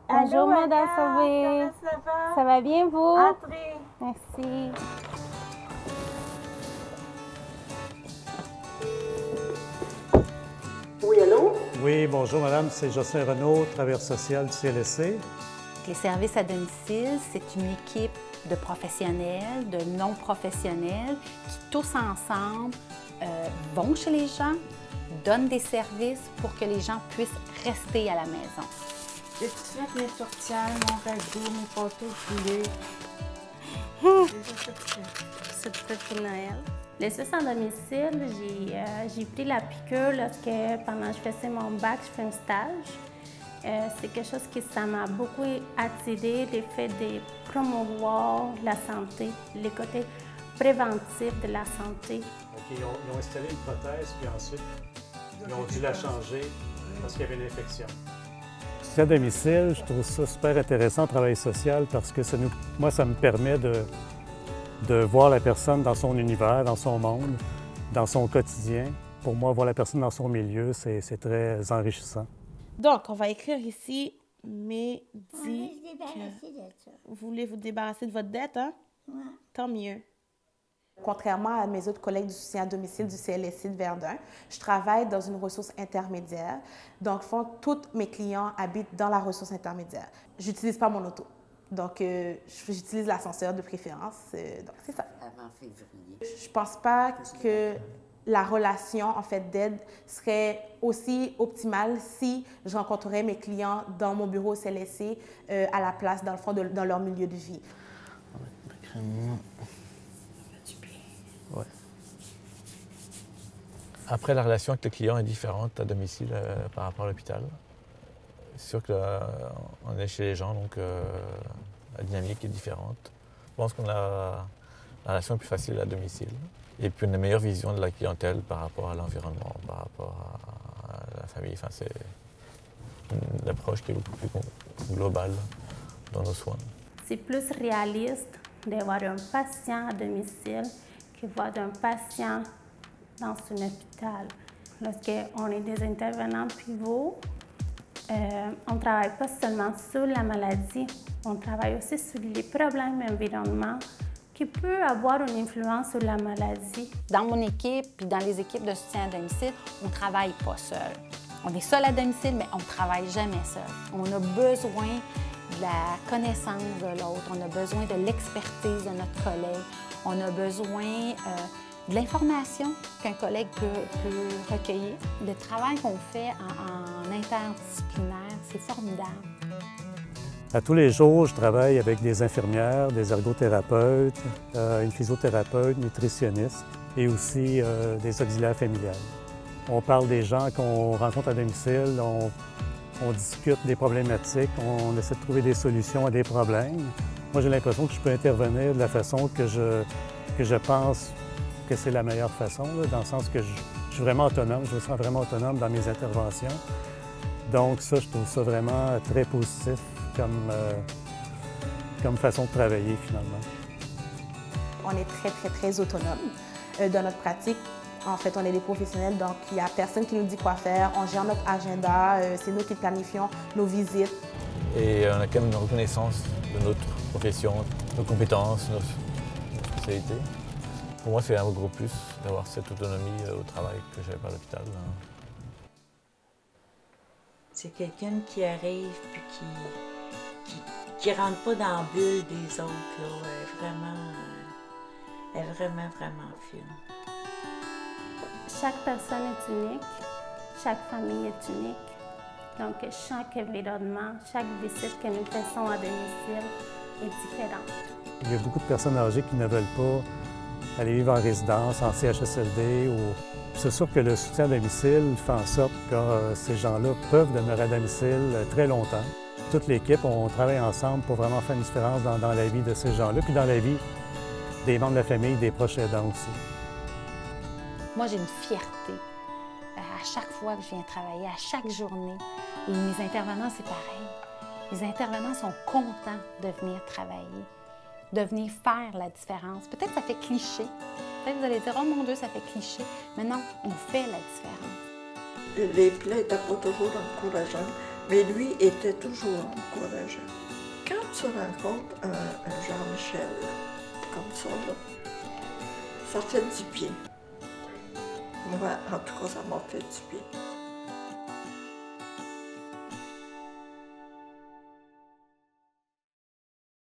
Bonjour, Allô, Madame Agathe, Sauvé. comment ça va? Ça va bien, vous? Entrez. Merci. Oui, allô? Oui, bonjour madame, c'est Jocelyn Renaud, travailleur social du CLSC. Les services à domicile, c'est une équipe de professionnels, de non-professionnels qui tous ensemble vont chez les gens, donnent des services pour que les gens puissent rester à la maison. J'ai tout fait mes tourtières, mon ragoût, mes pâteaux de poulet. C'est peut-être pour Noël. Les soins à domicile, j'ai pris la piqûre lorsque, pendant que je faisais mon bac, je fais un stage. C'est quelque chose qui ça m'a beaucoup attiré, le fait de promouvoir la santé, le côté préventif de la santé. Ils ont installé une prothèse, puis ensuite, ils ont dû la changer parce qu'il y avait une infection. À domicile, je trouve ça super intéressant, le travail social, parce que moi, ça me permet de voir la personne dans son univers, dans son monde, dans son quotidien. Pour moi, voir la personne dans son milieu, c'est très enrichissant. Donc, on va écrire ici, mais On va dit se débarrasser de ça. vous voulez vous débarrasser de votre dette, hein? Ouais. Tant mieux. Contrairement à mes autres collègues du soutien à domicile du CLSC de Verdun, je travaille dans une ressource intermédiaire. Donc, tous mes clients habitent dans la ressource intermédiaire. Je n'utilise pas mon auto. Donc, j'utilise l'ascenseur de préférence. Donc, c'est ça. Avant février. Je ne pense pas que la relation, en fait, d'aide serait aussi optimale si je rencontrais mes clients dans mon bureau au CLSC à la place, dans le fond, dans leur milieu de vie. Ouais. Après, la relation avec le client est différente à domicile par rapport à l'hôpital. C'est sûr qu'on est chez les gens, donc la dynamique est différente. Je pense qu'on a la relation plus facile à domicile. Et puis une meilleure vision de la clientèle par rapport à l'environnement, par rapport à la famille. Enfin, c'est une approche qui est beaucoup plus globale dans nos soins. C'est plus réaliste de voir un patient à domicile que voir un patient dans un hôpital. Lorsqu'on est des intervenants pivots, on ne travaille pas seulement sur la maladie, on travaille aussi sur les problèmes environnementaux qui peuvent avoir une influence sur la maladie. Dans mon équipe puis dans les équipes de soutien à domicile, on ne travaille pas seul. On est seul à domicile, mais on ne travaille jamais seul. On a besoin de la connaissance de l'autre, on a besoin de l'expertise de notre collègue, on a besoin de l'information qu'un collègue peut recueillir. Le travail qu'on fait en interdisciplinaire, c'est formidable. À tous les jours, je travaille avec des infirmières, des ergothérapeutes, une physiothérapeute, nutritionniste et aussi des auxiliaires familiales. On parle des gens qu'on rencontre à domicile, on discute des problématiques, on essaie de trouver des solutions à des problèmes. Moi, j'ai l'impression que je peux intervenir de la façon que je pense que c'est la meilleure façon, là, dans le sens que je suis vraiment autonome, je me sens vraiment autonome dans mes interventions. Donc ça, je trouve ça vraiment très positif comme façon de travailler, finalement. On est très autonome dans notre pratique. En fait, on est des professionnels, donc il n'y a personne qui nous dit quoi faire. On gère notre agenda, c'est nous qui planifions nos visites. Et on a quand même une reconnaissance de notre profession, nos compétences, nos spécialités. Pour moi, c'est un gros plus d'avoir cette autonomie au travail que j'avais pas à l'hôpital. C'est quelqu'un qui arrive puis qui rentre pas dans la bulle des autres. Là. Elle est vraiment fine. Chaque personne est unique, chaque famille est unique. Donc, chaque environnement, chaque visite que nous faisons à domicile est différente. Il y a beaucoup de personnes âgées qui ne veulent pas aller vivre en résidence, en CHSLD. C'est sûr que le soutien à domicile fait en sorte que ces gens-là peuvent demeurer à domicile très longtemps. Toute l'équipe, on travaille ensemble pour vraiment faire une différence dans la vie de ces gens-là, puis dans la vie des membres de la famille, des proches aidants aussi. Moi, j'ai une fierté à chaque fois que je viens travailler, à chaque journée. Et mes intervenants, c'est pareil. Les intervenants sont contents de venir travailler, de venir faire la différence. Peut-être que ça fait cliché. Peut-être que vous allez dire « Oh mon Dieu, ça fait cliché ». Mais non, on fait la différence. Les plaies n'étaient pas toujours encourageantes. Mais lui était toujours encourageant. Quand tu rencontres un Jean-Michel, comme ça, là, ça fait du bien. Moi, en tout cas, ça m'a fait du bien.